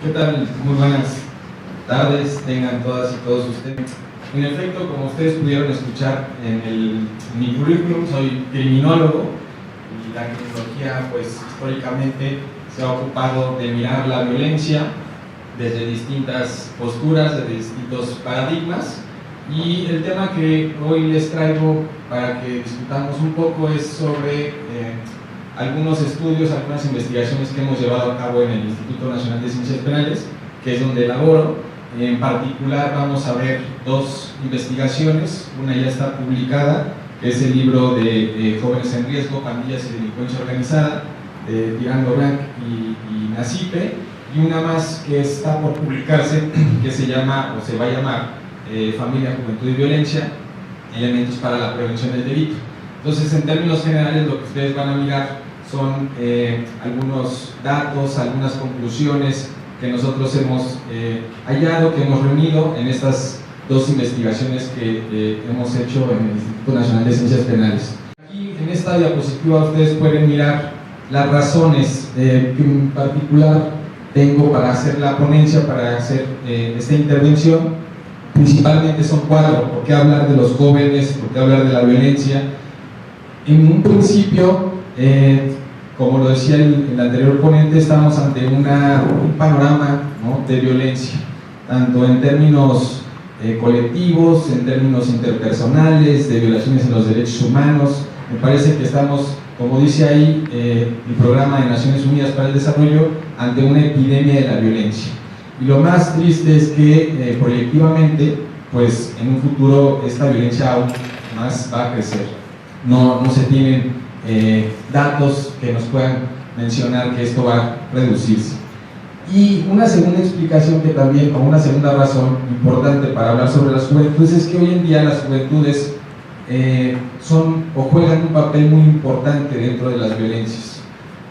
¿Qué tal? Muy buenas tardes, tengan todas y todos ustedes. En efecto, como ustedes pudieron escuchar en mi currículum, soy criminólogo y la criminología, pues históricamente se ha ocupado de mirar la violencia desde distintas posturas, desde distintos paradigmas. Y el tema que hoy les traigo para que discutamos un poco es sobre algunos estudios, algunas investigaciones que hemos llevado a cabo en el Instituto Nacional de Ciencias Penales, que es donde laboro. En particular vamos a ver dos investigaciones, una ya está publicada, que es el libro de Jóvenes en Riesgo, Pandillas y Delincuencia Organizada, de Tirando Rank y Nacipe, y una más que está por publicarse, que se llama, o se va a llamar, Familia, Juventud y Violencia, elementos para la prevención del delito. Entonces, en términos generales, lo que ustedes van a mirar son algunos datos, algunas conclusiones que nosotros hemos hallado, que hemos reunido en estas dos investigaciones que hemos hecho en el Instituto Nacional de Ciencias Penales. Aquí en esta diapositiva ustedes pueden mirar las razones que en particular tengo para hacer la ponencia, para hacer esta intervención. Principalmente son cuatro: ¿por qué hablar de los jóvenes? ¿Por qué hablar de la violencia? En un principio, como lo decía el anterior ponente, estamos ante un panorama, ¿no?, de violencia, tanto en términos colectivos, en términos interpersonales, de violaciones en los derechos humanos. Me parece que estamos, como dice ahí el Programa de Naciones Unidas para el Desarrollo, ante una epidemia de la violencia. Y lo más triste es que proyectivamente, pues en un futuro esta violencia aún más va a crecer. No se tienen datos que nos puedan mencionar que esto va a reducirse. Y una segunda explicación que también, o una segunda razón importante para hablar sobre las juventudes, es que hoy en día las juventudes son o juegan un papel muy importante dentro de las violencias.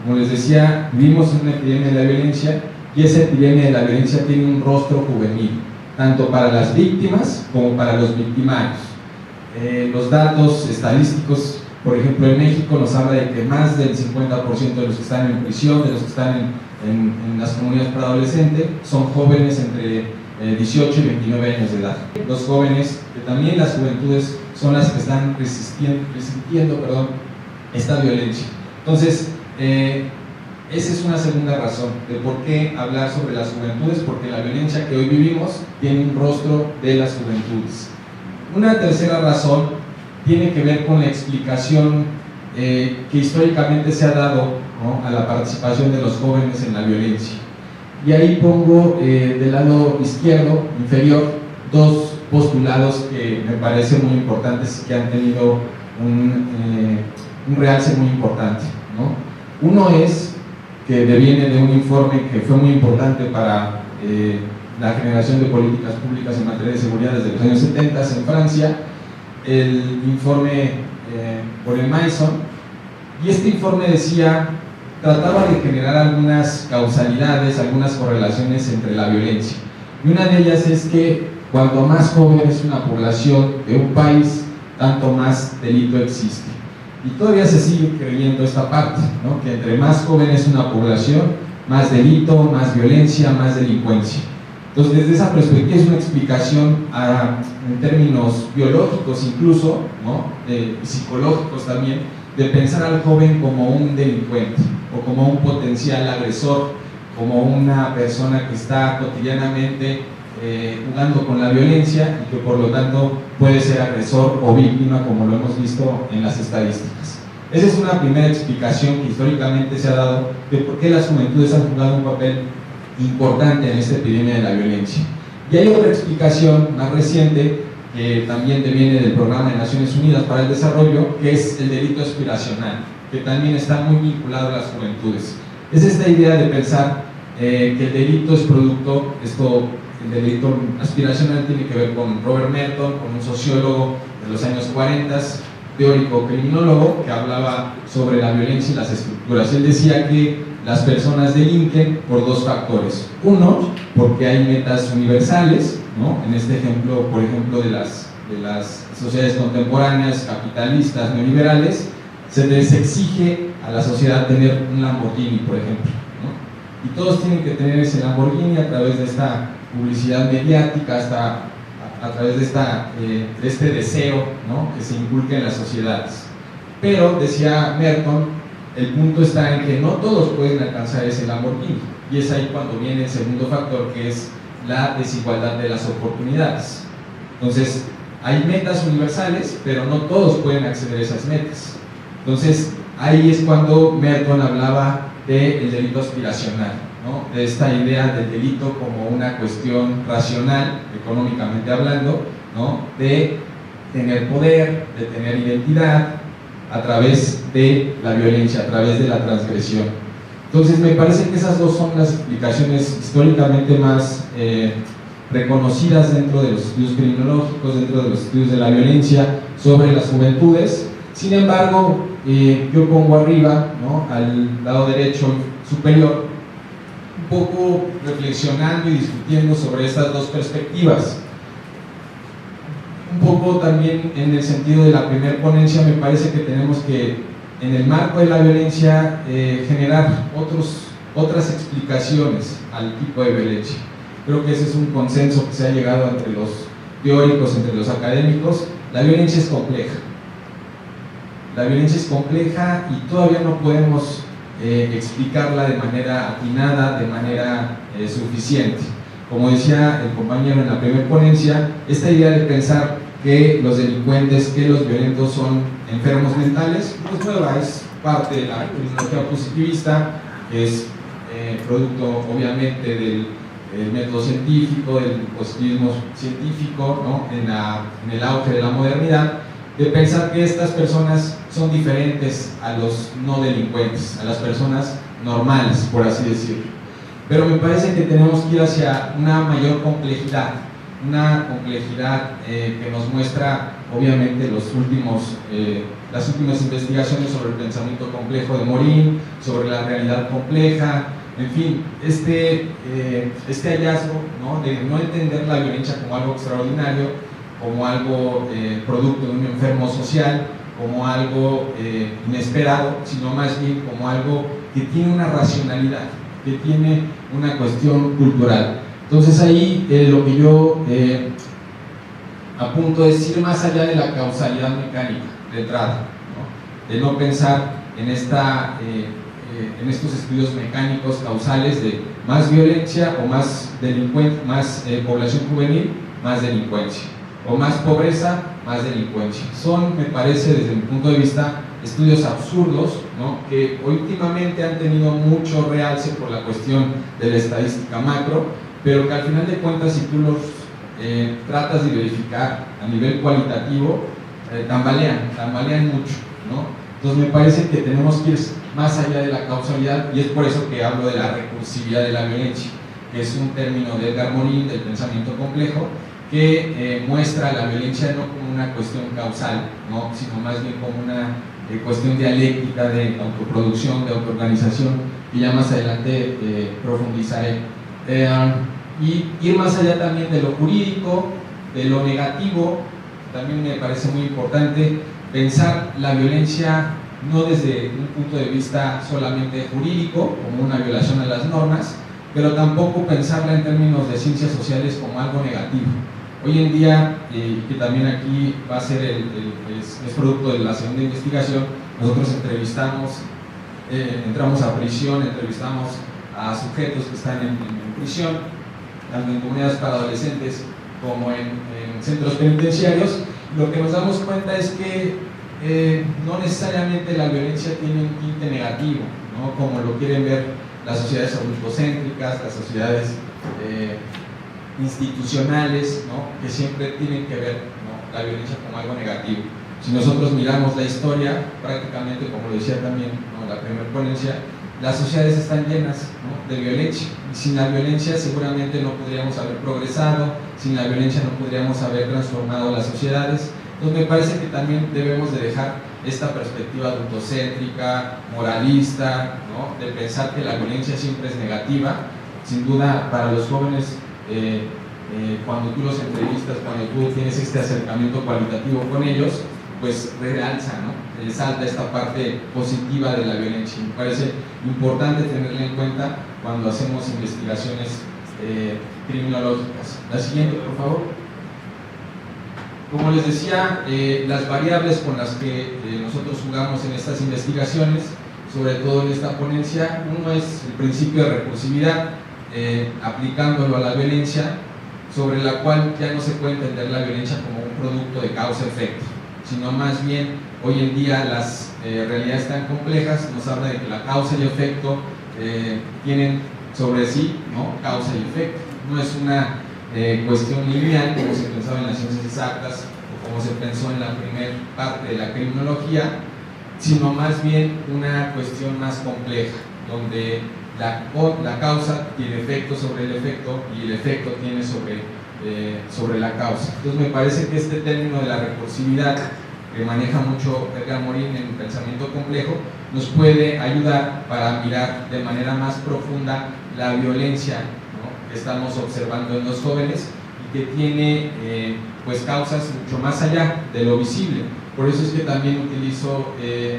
Como les decía, vivimos en una epidemia de la violencia, y esa epidemia de la violencia tiene un rostro juvenil, tanto para las víctimas como para los victimarios. Los datos estadísticos, por ejemplo, en México nos habla de que más del 50% de los que están en prisión, de los que están en las comunidades para adolescentes, son jóvenes entre 18 y 29 años de edad. Los jóvenes, que también las juventudes, son las que están resintiendo esta violencia. Entonces, esa es una segunda razón de por qué hablar sobre las juventudes, porque la violencia que hoy vivimos tiene un rostro de las juventudes. Una tercera razón tiene que ver con la explicación que históricamente se ha dado, ¿no?, a la participación de los jóvenes en la violencia. Y ahí pongo del lado izquierdo, inferior, dos postulados que me parecen muy importantes y que han tenido un realce muy importante, ¿no? Uno es que deviene de un informe que fue muy importante para la generación de políticas públicas en materia de seguridad desde los años 70 en Francia, el informe por el Maison, y este informe trataba de generar algunas causalidades, algunas correlaciones entre la violencia, y una de ellas es que cuanto más joven es una población de un país, tanto más delito existe. Y todavía se sigue creyendo esta parte, ¿no?, que entre más joven es una población, más delito, más violencia, más delincuencia. Entonces, desde esa perspectiva es una explicación en términos biológicos incluso, ¿no?, psicológicos también, de pensar al joven como un delincuente o como un potencial agresor, como una persona que está cotidianamente jugando con la violencia y que por lo tanto puede ser agresor o víctima, como lo hemos visto en las estadísticas. Esa es una primera explicación que históricamente se ha dado de por qué las juventudes han jugado un papel importante en esta epidemia de la violencia. Y hay otra explicación más reciente que también deviene del Programa de Naciones Unidas para el Desarrollo, que es el delito aspiracional, que también está muy vinculado a las juventudes. Es esta idea de pensar que el delito es producto, el delito aspiracional tiene que ver con Robert Merton, con un sociólogo de los años 40, teórico criminólogo, que hablaba sobre la violencia y las estructuras. Él decía que las personas delinquen por dos factores. Uno, porque hay metas universales, ¿no? En este ejemplo, por ejemplo, de las sociedades contemporáneas, capitalistas, neoliberales, se les exige a la sociedad tener un Lamborghini, por ejemplo, ¿no? y todos tienen que tener ese Lamborghini a través de esta publicidad mediática, hasta a través de este deseo, ¿no?, que se inculca en las sociedades. Pero, decía Merton, el punto está en que no todos pueden alcanzar ese Lamborghini, y es ahí cuando viene el segundo factor, que es la desigualdad de las oportunidades. Entonces, hay metas universales, pero no todos pueden acceder a esas metas. Entonces, ahí es cuando Merton hablaba del delito aspiracional, ¿no?, de esta idea del delito como una cuestión racional, económicamente hablando, ¿no?, de tener poder, de tener identidad, a través de la violencia, a través de la transgresión. Entonces, me parece que esas dos son las explicaciones históricamente más reconocidas dentro de los estudios criminológicos, dentro de los estudios de la violencia sobre las juventudes. Sin embargo, yo pongo arriba, ¿no?, al lado derecho superior, un poco reflexionando y discutiendo sobre estas dos perspectivas. Un poco también en el sentido de la primera ponencia, me parece que tenemos que, en el marco de la violencia, generar otras explicaciones al tipo de violencia. Creo que ese es un consenso que se ha llegado entre los teóricos, entre los académicos. La violencia es compleja. La violencia es compleja y todavía no podemos explicarla de manera atinada, de manera suficiente. Como decía el compañero en la primera ponencia, esta idea de pensar que los delincuentes, que los violentos son enfermos mentales, no es nueva, es parte de la criminología positivista, es producto obviamente del método científico, del positivismo científico, ¿no?, en el auge de la modernidad, de pensar que estas personas son diferentes a los no delincuentes, a las personas normales, por así decirlo. Pero me parece que tenemos que ir hacia una mayor complejidad, que nos muestra obviamente las últimas investigaciones sobre el pensamiento complejo de Morin, sobre la realidad compleja, en fin, este hallazgo, ¿no?, de no entender la violencia como algo extraordinario, como algo producto de un enfermo social, como algo inesperado, sino más bien como algo que tiene una racionalidad, que tiene una cuestión cultural. Entonces ahí lo que yo apunto es ir más allá de la causalidad mecánica de entrada, ¿no?, de no pensar en estos estudios mecánicos causales de más violencia o más población juvenil, más delincuencia, o más pobreza, más delincuencia. Son, me parece, desde mi punto de vista, estudios absurdos, ¿no?, que últimamente han tenido mucho realce por la cuestión de la estadística macro, pero que al final de cuentas, si tú los tratas de verificar a nivel cualitativo, tambalean mucho, ¿no? Entonces me parece que tenemos que ir más allá de la causalidad, y es por eso que hablo de la recursividad de la violencia, que es un término de Edgar Morin, del pensamiento complejo, que muestra la violencia no como una cuestión causal, ¿no?, sino más bien como una cuestión dialéctica de autoproducción, de autoorganización, que ya más adelante profundizaré. Y ir más allá también de lo jurídico, de lo negativo, también me parece muy importante pensar la violencia no desde un punto de vista solamente jurídico, como una violación a las normas, pero tampoco pensarla en términos de ciencias sociales como algo negativo. Hoy en día, que también aquí va a ser es producto de la segunda investigación, nosotros entramos a prisión, entrevistamos a sujetos que están en prisión, tanto en comunidades para adolescentes como en centros penitenciarios. Lo que nos damos cuenta es que no necesariamente la violencia tiene un tinte negativo, ¿no?, como lo quieren ver las sociedades adultocéntricas, las sociedades institucionales, ¿no?, que siempre tienen que ver, ¿no?, la violencia como algo negativo. Si nosotros miramos la historia, prácticamente, como lo decía también, ¿no?, la primera ponencia, las sociedades están llenas, ¿no?, de violencia, y sin la violencia seguramente no podríamos haber progresado, sin la violencia no podríamos haber transformado las sociedades. Entonces me parece que también debemos de dejar esta perspectiva adultocéntrica, moralista, ¿no?, de pensar que la violencia siempre es negativa. Sin duda, para los jóvenes, cuando tú los entrevistas, cuando tú tienes este acercamiento cualitativo con ellos, pues realza, ¿no? Salta esta parte positiva de la violencia. Me parece importante tenerla en cuenta cuando hacemos investigaciones criminológicas. La siguiente, por favor. Como les decía, las variables con las que nosotros jugamos en estas investigaciones, sobre todo en esta ponencia, uno es el principio de recursividad, aplicándolo a la violencia, sobre la cual ya no se puede entender la violencia como un producto de causa-efecto, sino más bien hoy en día las realidades tan complejas nos habla de que la causa y efecto tienen sobre sí, ¿no?, causa y efecto. No es una cuestión lineal como se pensaba en las ciencias exactas o como se pensó en la primera parte de la criminología, sino más bien una cuestión más compleja, donde la causa tiene efecto sobre el efecto y el efecto tiene sobre la causa. Entonces me parece que este término de la recursividad que maneja mucho Edgar Morin en el pensamiento complejo nos puede ayudar para mirar de manera más profunda la violencia, ¿no?, que estamos observando en los jóvenes y que tiene pues causas mucho más allá de lo visible. Por eso es que también utilizo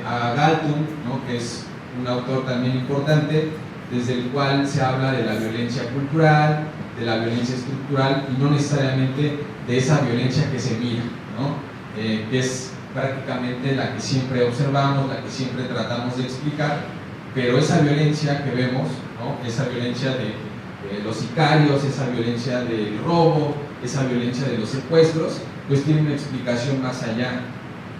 a Galtung, ¿no?, que es un autor también importante, desde el cual se habla de la violencia cultural, de la violencia estructural y no necesariamente de esa violencia que se mira, ¿no?, que es prácticamente la que siempre observamos, la que siempre tratamos de explicar, pero esa violencia que vemos, ¿no?, esa violencia de los sicarios, esa violencia del robo, esa violencia de los secuestros, pues tiene una explicación más allá,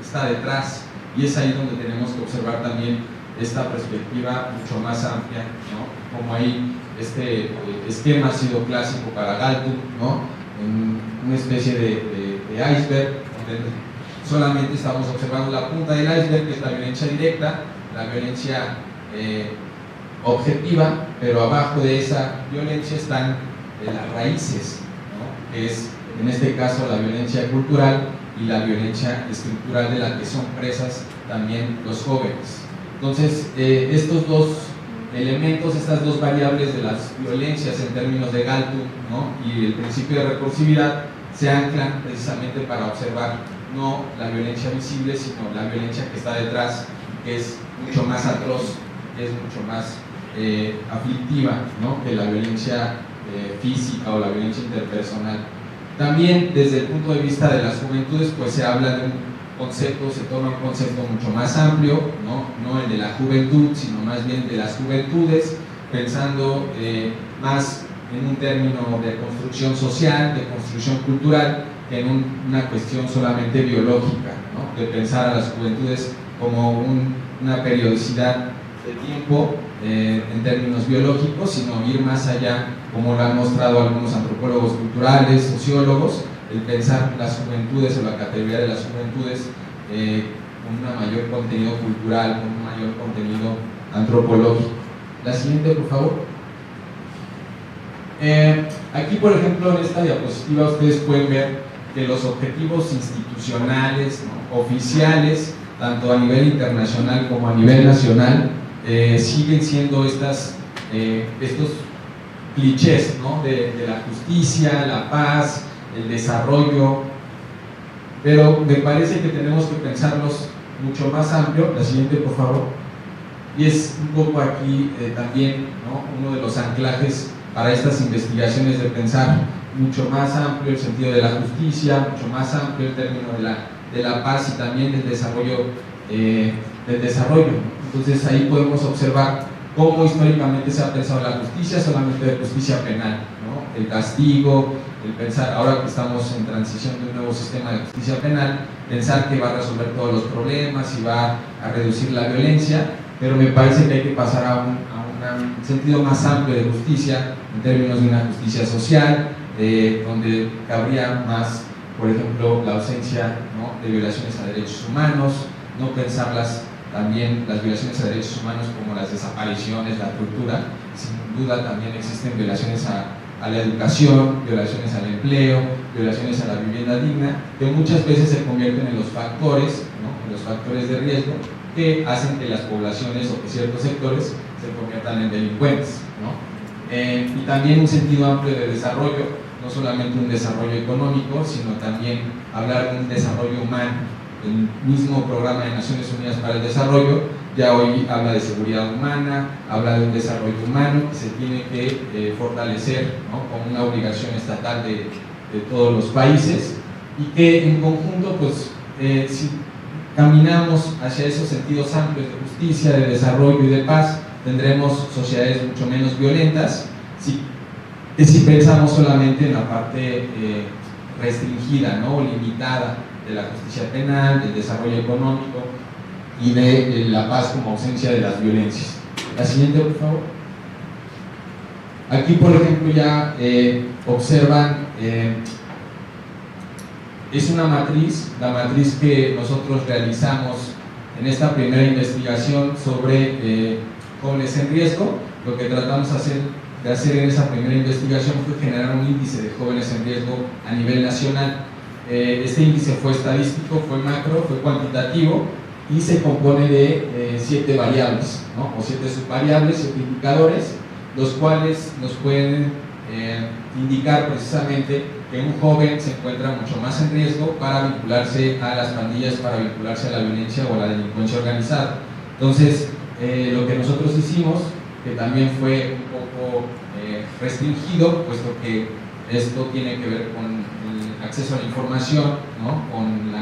está detrás, y es ahí donde tenemos que observar también esta perspectiva mucho más amplia, ¿no?, como ahí este esquema ha sido clásico para Galtung, ¿no?, en una especie de iceberg, donde solamente estamos observando la punta del iceberg, que es la violencia directa, la violencia objetiva, pero abajo de esa violencia están las raíces, ¿no?, que es en este caso la violencia cultural y la violencia estructural de la que son presas también los jóvenes. Entonces, estos dos elementos, estas dos variables de las violencias en términos de Galtung, ¿no?, y el principio de recursividad se anclan precisamente para observar no la violencia visible, sino la violencia que está detrás, que es mucho más atroz, que es mucho más aflictiva, ¿no?, que la violencia física o la violencia interpersonal. También desde el punto de vista de las juventudes, pues se habla de un concepto, se toma un concepto mucho más amplio, no el de la juventud, sino más bien de las juventudes, pensando más en un término de construcción social, de construcción cultural, que en una cuestión solamente biológica, ¿no?, de pensar a las juventudes como una periodicidad de tiempo en términos biológicos, sino ir más allá, como lo han mostrado algunos antropólogos culturales, sociólogos, el pensar las juventudes o la categoría de las juventudes con un mayor contenido cultural, con un mayor contenido antropológico. La siguiente, por favor. Aquí, por ejemplo, en esta diapositiva ustedes pueden ver que los objetivos institucionales, ¿no?, oficiales, tanto a nivel internacional como a nivel nacional, siguen siendo estos clichés, ¿no?, de la justicia, la paz, el desarrollo, pero me parece que tenemos que pensarlos mucho más amplio. La siguiente, por favor. Y es un poco aquí también, ¿no?, uno de los anclajes para estas investigaciones, de pensar mucho más amplio el sentido de la justicia, mucho más amplio el término de la paz y también del desarrollo. Entonces ahí podemos observar cómo históricamente se ha pensado la justicia solamente de justicia penal, ¿no?, el castigo, el pensar, ahora que estamos en transición de un nuevo sistema de justicia penal, pensar que va a resolver todos los problemas y va a reducir la violencia, pero me parece que hay que pasar a un sentido más amplio de justicia, en términos de una justicia social, donde cabría más, por ejemplo, la ausencia, ¿no?, de violaciones a derechos humanos, no pensarlas también las violaciones a derechos humanos como las desapariciones, la tortura. Sin duda también existen violaciones a la educación, violaciones al empleo, violaciones a la vivienda digna, que muchas veces se convierten en los factores, ¿no?, en los factores de riesgo que hacen que las poblaciones o que ciertos sectores se conviertan en delincuentes, ¿no? Y también un sentido amplio de desarrollo, no solamente un desarrollo económico, sino también hablar de un desarrollo humano, el mismo Programa de Naciones Unidas para el Desarrollo ya hoy habla de seguridad humana, habla de un desarrollo humano que se tiene que fortalecer, ¿no?, como una obligación estatal de todos los países, y que en conjunto, pues, si caminamos hacia esos sentidos amplios de justicia, de desarrollo y de paz, tendremos sociedades mucho menos violentas, si pensamos solamente en la parte restringida, ¿no?, o limitada de la justicia penal, del desarrollo económico y de la paz como ausencia de las violencias. La siguiente, por favor. Aquí, por ejemplo, ya observan, es una matriz, la matriz que nosotros realizamos en esta primera investigación sobre jóvenes en riesgo. Lo que tratamos de hacer en esa primera investigación fue generar un índice de jóvenes en riesgo a nivel nacional. Este índice fue estadístico, fue macro, fue cuantitativo y se compone de 7 variables, ¿no?, o 7 subvariables, 7 indicadores, los cuales nos pueden indicar precisamente que un joven se encuentra mucho más en riesgo para vincularse a las pandillas, para vincularse a la violencia o a la delincuencia organizada. Entonces, lo que nosotros hicimos, que también fue un poco restringido, puesto que esto tiene que ver con el acceso a la información, ¿no?, con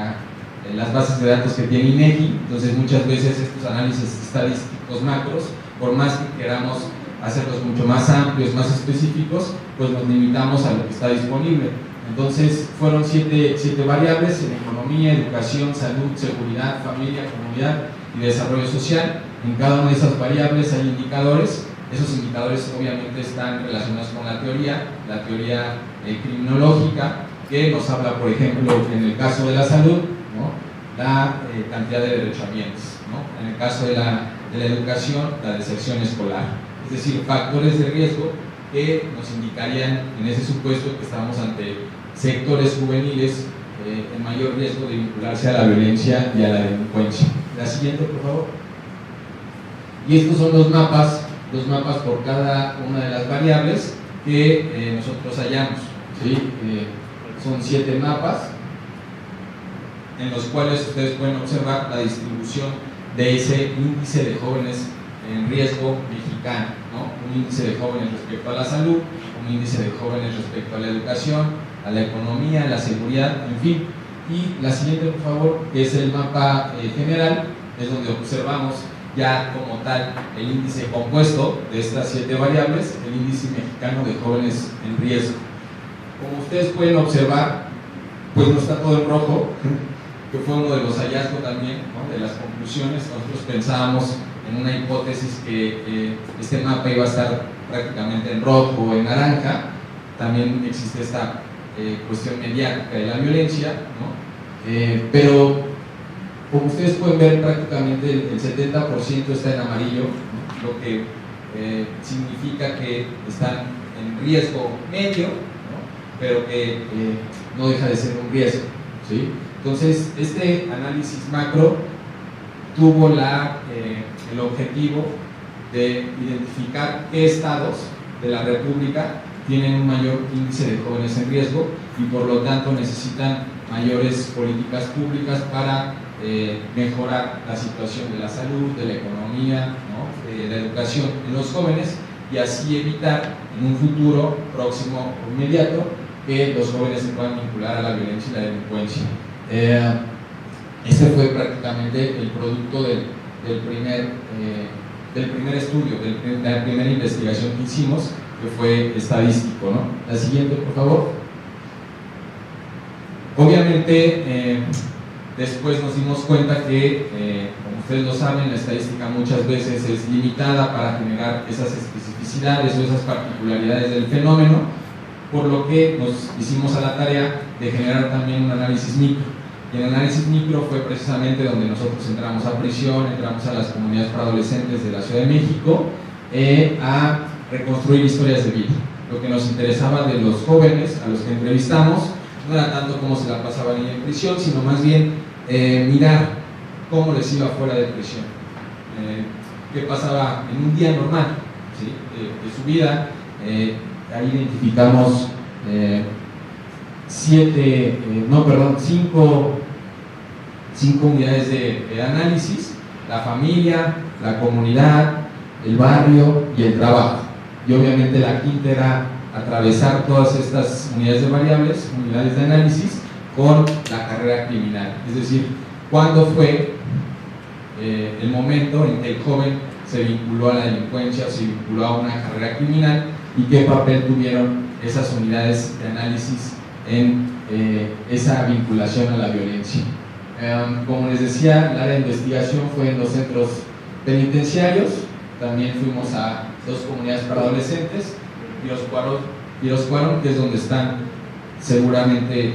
las bases de datos que tiene INEGI. Entonces, muchas veces estos análisis estadísticos macros, por más que queramos hacerlos mucho más amplios, más específicos, pues nos limitamos a lo que está disponible. Entonces, fueron 7 variables en economía, educación, salud, seguridad, familia, comunidad y desarrollo social. En cada una de esas variables hay indicadores. Esos indicadores obviamente están relacionados con la teoría criminológica, que nos habla, por ejemplo, en el caso de la salud, ¿no?, la cantidad de derechamientos, ¿no?, en el caso de la educación, la deserción escolar. Es decir, factores de riesgo que nos indicarían en ese supuesto que estamos ante sectores juveniles en mayor riesgo de vincularse a la violencia y a la delincuencia. La siguiente, por favor. Y estos son los mapas por cada una de las variables que nosotros hallamos, ¿sí? Son 7 mapas en los cuales ustedes pueden observar la distribución de ese índice de jóvenes en riesgo mexicano, ¿no? Un índice de jóvenes respecto a la salud, un índice de jóvenes respecto a la educación, a la economía, a la seguridad, en fin. Y la siguiente, por favor, que es el mapa general, es donde observamos ya como tal el índice compuesto de estas 7 variables, el índice mexicano de jóvenes en riesgo. Como ustedes pueden observar, pues no está todo en rojo, que fue uno de los hallazgos también, ¿no?, de las conclusiones. Nosotros pensábamos en una hipótesis que este mapa iba a estar prácticamente en rojo o en naranja. También existe esta cuestión mediática de la violencia, ¿no? Pero como ustedes pueden ver, prácticamente el 70% está en amarillo, ¿no?, lo que significa que están en riesgo medio, ¿no?, pero que no deja de ser un riesgo, ¿sí? Entonces, este análisis macro tuvo el objetivo de identificar qué estados de la República tienen un mayor índice de jóvenes en riesgo y por lo tanto necesitan mayores políticas públicas para mejorar la situación de la salud, de la economía, ¿no?, de la educación en los jóvenes, y así evitar en un futuro próximo o inmediato que los jóvenes se puedan vincular a la violencia y la delincuencia. Este fue prácticamente el producto del primer estudio, de la primera investigación que hicimos, que fue estadístico, ¿no? La siguiente, por favor. Obviamente, después nos dimos cuenta que, como ustedes lo saben, la estadística muchas veces es limitada para generar esas especificidades o esas particularidades del fenómeno, por lo que nos hicimos a la tarea de generar también un análisis micro. Y el análisis micro fue precisamente donde nosotros entramos a prisión, entramos a las comunidades para adolescentes de la Ciudad de México a reconstruir historias de vida. Lo que nos interesaba de los jóvenes a los que entrevistamos no era tanto cómo se la pasaban en prisión, sino más bien mirar cómo les iba fuera de prisión, qué pasaba en un día normal, ¿sí?, de su vida. Ahí identificamos 5 5 unidades de análisis: la familia, la comunidad, el barrio y el trabajo. Y obviamente la quinta era atravesar todas estas unidades de variables, unidades de análisis, con la carrera criminal. Es decir, cuándo fue el momento en que el joven se vinculó a la delincuencia o se vinculó a una carrera criminal, y qué papel tuvieron esas unidades de análisis en esa vinculación a la violencia. Como les decía, la área de investigación fue en los centros penitenciarios. También fuimos a 2 comunidades para adolescentes, Piroscuaro, que es donde están seguramente,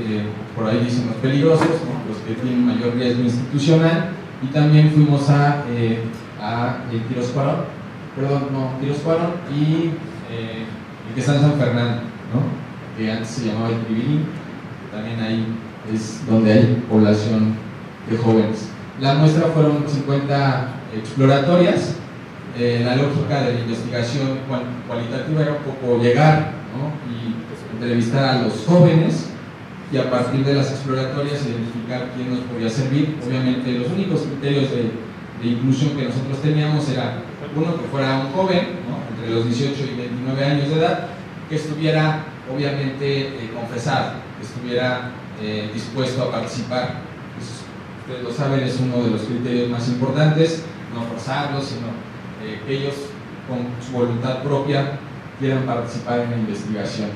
por ahí dicen los peligrosos, ¿no?, los que tienen mayor riesgo institucional. Y también fuimos a Piroscuaro y el que está en San Fernando, ¿no?, que antes se llamaba el Tribilín. También ahí es donde hay población de jóvenes. La muestra fueron 50 exploratorias. La lógica de la investigación cualitativa era un poco llegar, ¿no?, y entrevistar a los jóvenes, y a partir de las exploratorias identificar quién nos podía servir. Obviamente los únicos criterios de inclusión que nosotros teníamos era, uno, que fuera un joven, ¿no?, entre los 18 y 29 años de edad, que estuviera obviamente confesado, que estuviera dispuesto a participar. Pues, ustedes lo saben, es uno de los criterios más importantes: no forzarlos, sino que ellos con su voluntad propia quieran participar en la investigación.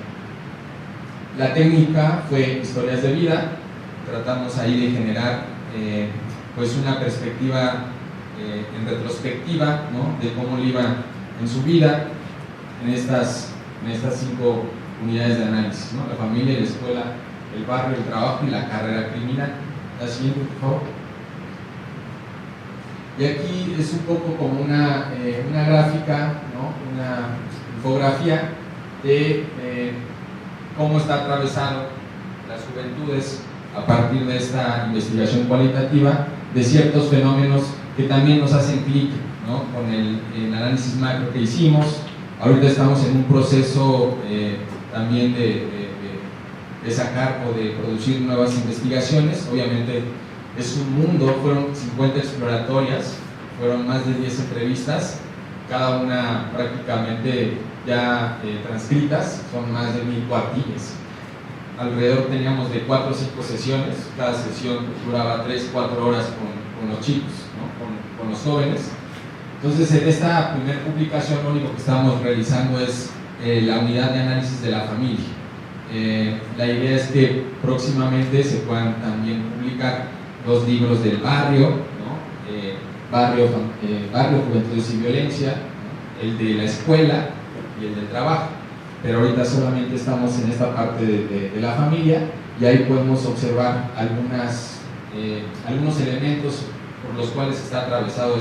La técnica fue historias de vida. Tratamos ahí de generar pues una perspectiva en retrospectiva, ¿no?, de cómo le iba en su vida en estas 5 unidades de análisis, ¿no?: la familia, la escuela, el barrio, el trabajo y la carrera criminal. La siguiente, por favor. Y aquí es un poco como una gráfica, ¿no?, una infografía de cómo está atravesado las juventudes a partir de esta investigación cualitativa, de ciertos fenómenos que también nos hacen clic, ¿no?, con el análisis macro que hicimos. Ahorita estamos en un proceso también de sacar o de producir nuevas investigaciones. Obviamente es un mundo, fueron 50 exploratorias, fueron más de 10 entrevistas, cada una prácticamente ya transcritas, son más de 1000 cuartillas. Alrededor teníamos de 4 o 5 sesiones, cada sesión duraba 3-4 horas con los chicos, ¿no?, con los jóvenes. Entonces, en esta primera publicación lo único que estamos realizando es la unidad de análisis de la familia. La idea es que próximamente se puedan también publicar 2 libros del barrio, ¿no?, barrio, Juventudes y Violencia, ¿no?, el de la escuela y el del trabajo. Pero ahorita solamente estamos en esta parte de la familia, y ahí podemos observar algunos elementos por los cuales está atravesado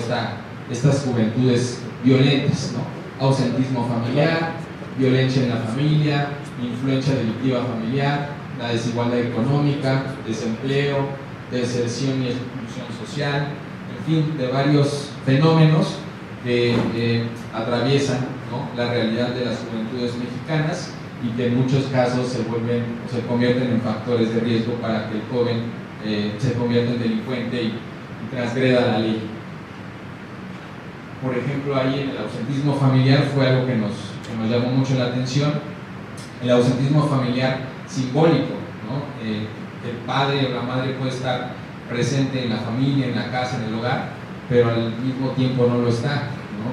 estas juventudes violentas, ¿no? Ausentismo familiar, violencia en la familia, influencia delictiva familiar, la desigualdad económica, desempleo, deserción y exclusión social, en fin, de varios fenómenos que atraviesan, ¿no?, la realidad de las juventudes mexicanas, y que en muchos casos se convierten en factores de riesgo para que el joven se convierta en delincuente y transgreda la ley. Por ejemplo, ahí en el ausentismo familiar fue algo que nos llamó mucho la atención. El ausentismo familiar simbólico, ¿no? El padre o la madre puede estar presente en la familia, en la casa, en el hogar, pero al mismo tiempo no lo está, ¿no?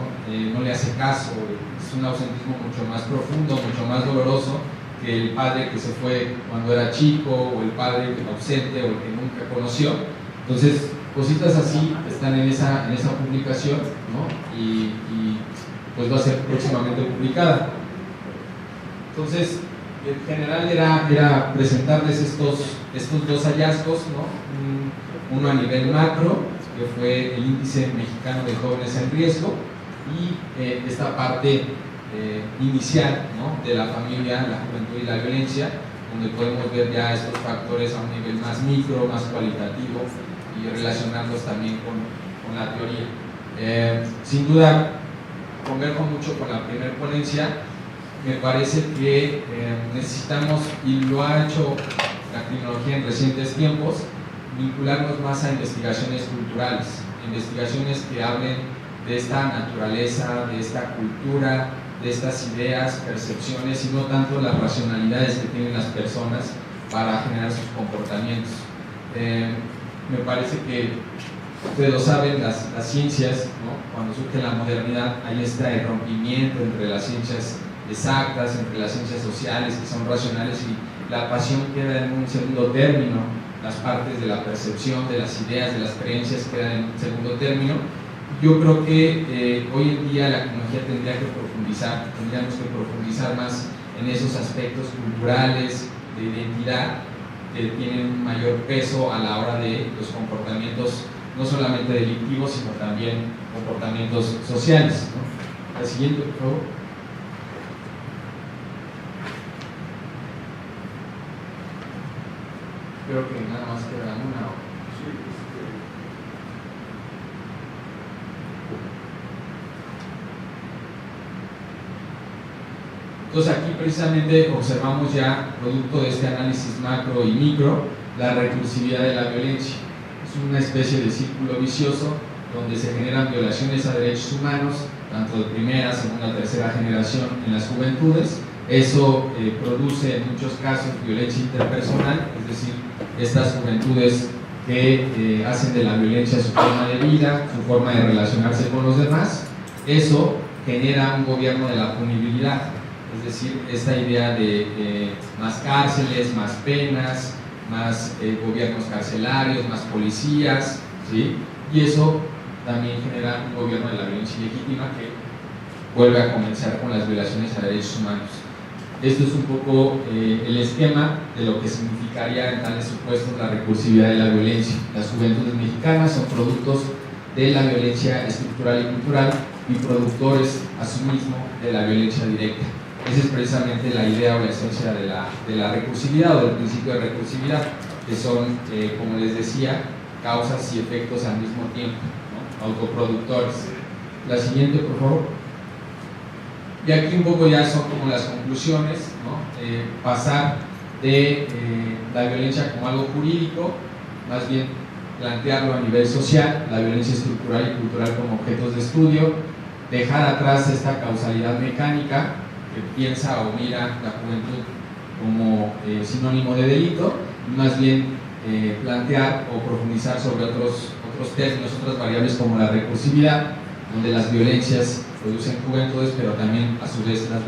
No le hace caso. Es un ausentismo mucho más profundo, mucho más doloroso que el padre que se fue cuando era chico, o el padre ausente, o el que nunca conoció. Entonces, cositas así están en esa publicación, ¿no? Y pues va a ser próximamente publicada. Entonces, en general era presentarles estos 2 hallazgos, ¿no? Uno a nivel macro, que fue el índice mexicano de jóvenes en riesgo, y esta parte inicial, ¿no?, de la familia, la juventud y la violencia, donde podemos ver ya estos factores a un nivel más micro, más cualitativo, y relacionarlos también con la teoría. Sin duda, converjo mucho con la primera ponencia. Me parece que necesitamos, y lo ha hecho la criminología en recientes tiempos, vincularnos más a investigaciones culturales, investigaciones que hablen de esta naturaleza, de esta cultura, de estas ideas, percepciones y no tanto las racionalidades que tienen las personas para generar sus comportamientos. Me parece que ustedes lo saben, las ciencias, ¿no? Cuando surge la modernidad hay este rompimiento entre las ciencias exactas, entre las ciencias sociales que son racionales, y la pasión queda en un segundo término, las partes de la percepción, de las ideas, de las creencias quedan en un segundo término. Yo creo que hoy en día la tecnología tendríamos que profundizar más en esos aspectos culturales, de identidad, que tienen un mayor peso a la hora de los comportamientos no solamente delictivos, sino también comportamientos sociales, ¿no? La siguiente, por favor. Creo que nada más queda una. Entonces aquí precisamente observamos ya, producto de este análisis macro y micro, la recursividad de la violencia. Es una especie de círculo vicioso donde se generan violaciones a derechos humanos, tanto de primera, segunda, tercera generación en las juventudes. Eso produce en muchos casos violencia interpersonal, es decir, estas juventudes que hacen de la violencia su forma de vida, su forma de relacionarse con los demás. Eso genera un gobierno de la punibilidad, es decir, esta idea de más cárceles, más penas, más gobiernos carcelarios, más policías, ¿sí? Y eso también genera un gobierno de la violencia ilegítima que vuelve a comenzar con las violaciones a derechos humanos. Esto es un poco el esquema de lo que significaría en tales supuestos la recursividad de la violencia. Las juventudes mexicanas son productos de la violencia estructural y cultural y productores asimismo de la violencia directa. Esa es precisamente la idea o la esencia de la recursividad o del principio de recursividad, que son, como les decía, causas y efectos al mismo tiempo, ¿no? Autoproductores. La siguiente, por favor. Y aquí un poco ya son como las conclusiones, ¿no? Pasar de la violencia como algo jurídico, más bien plantearlo a nivel social, la violencia estructural y cultural como objetos de estudio, dejar atrás esta causalidad mecánica que piensa o mira la juventud como sinónimo de delito, y más bien plantear o profundizar sobre otros términos, otras variables como la recursividad, donde las violencias producen juventudes, pero también a su vez las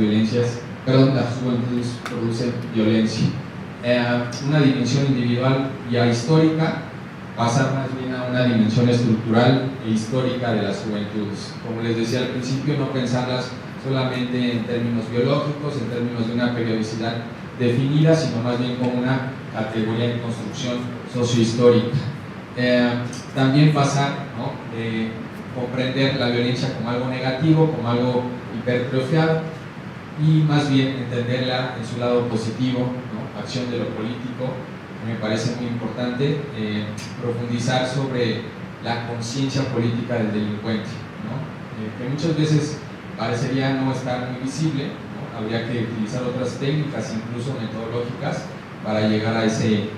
juventudes producen violencia. Una dimensión individual ya histórica, pasar más bien a una dimensión estructural e histórica de las juventudes. Como les decía al principio, no pensarlas solamente en términos biológicos, en términos de una periodicidad definida, sino más bien como una categoría en construcción sociohistórica. También pasar, ¿no?, de comprender la violencia como algo negativo, como algo hipertrofiado, y más bien entenderla en su lado positivo, ¿no?, acción de lo político. Me parece muy importante profundizar sobre la conciencia política del delincuente, ¿no? Que muchas veces parecería no estar muy visible, ¿no? Habría que utilizar otras técnicas, incluso metodológicas, para llegar a ese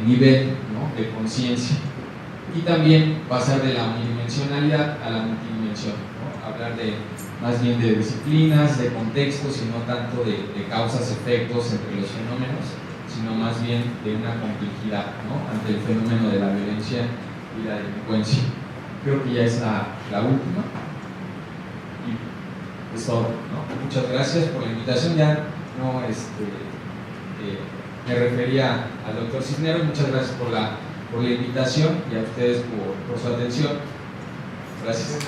nivel, ¿no?, de conciencia. Y también pasar de la unidimensionalidad a la multidimensión, ¿no? Hablar más bien de disciplinas, de contextos y no tanto de causas, efectos entre los fenómenos, sino más bien de una complejidad, ¿no?, ante el fenómeno de la violencia y la delincuencia. Creo que ya es la última. Y es todo, ¿no? Muchas gracias por la invitación. Ya no me refería al doctor Cisneros. Muchas gracias por la invitación y a ustedes por su atención. Gracias.